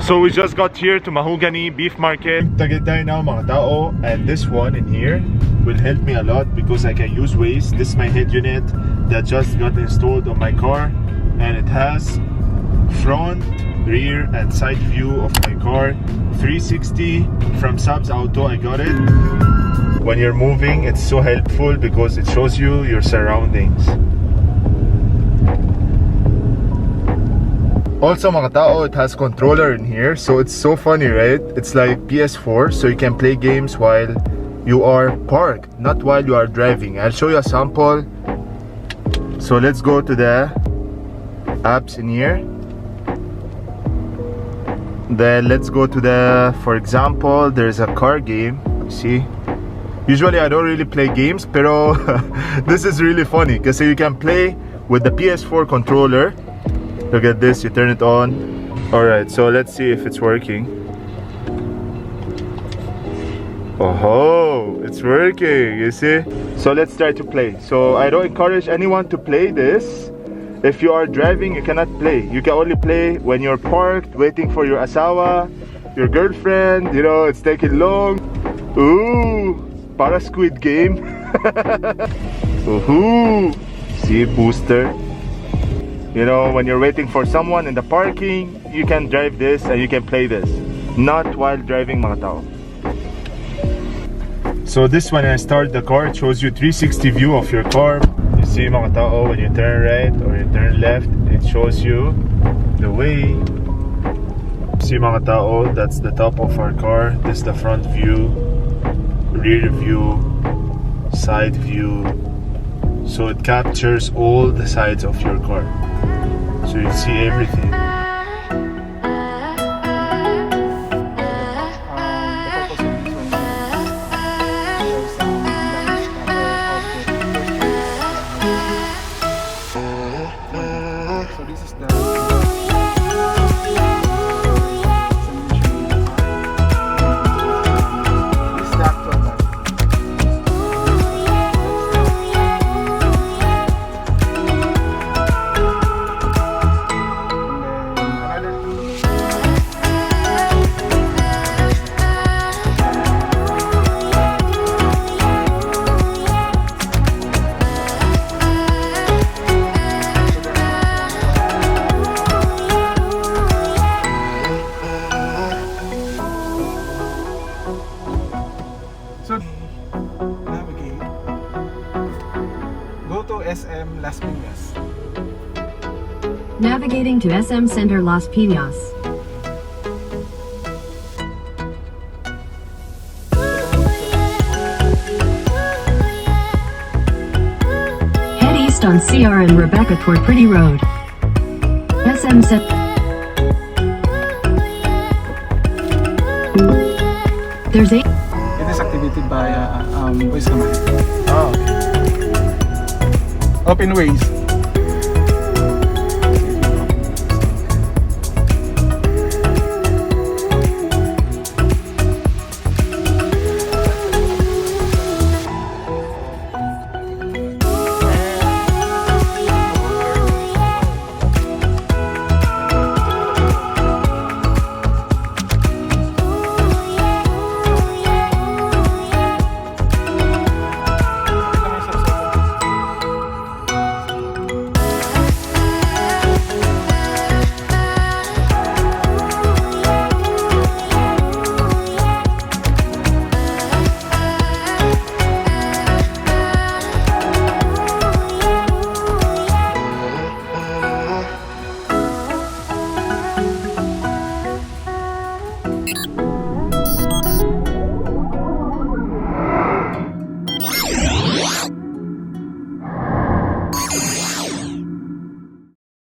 So we just got here to Mahogany Beef Market. Tagay tayo now mga tao, and this one in here will help me a lot because I can use Waze. This is my head unit that just got installed on my car, and it has front, rear and side view of my car. 360 from Sabz Auto, I got it. When you're moving, it's so helpful because it shows you your surroundings. Also mga tao, it has controller in here, so it's so funny, right? It's like PS4, so you can play games while you are parked, not while you are driving. I'll show you a sample. So let's go to the apps in here. Then let's go to the, for example, there's a car game. See? Usually I don't really play games, pero this is really funny because you can play with the Ps4 controller. Look at this, you turn it on. Alright, so let's see if it's working. Oh, it's working, you see? So let's try to play. So I don't encourage anyone to play this. If you are driving, you cannot play. You can only play when you're parked, waiting for your asawa, your girlfriend, you know, it's taking long. Ooh, para Squid Game. Ooh, see, booster. You know, when you're waiting for someone in the parking, you can drive this and you can play this. Not while driving mga tao. So this, when I start the car, it shows you 360 view of your car. You see mga tao, when you turn right or you turn left, it shows you the way. See mga tao, that's the top of our car. This is the front view, rear view, side view. So it captures all the sides of your car. So you see everything. So this is the actual one. So navigate. Go to SM Las Piñas. Navigating to SM Center Las Piñas. Head east on CR and Rebecca toward Pretty Road. SM Center. There's a It is activated by voice command. Oh, okay. Open Waze.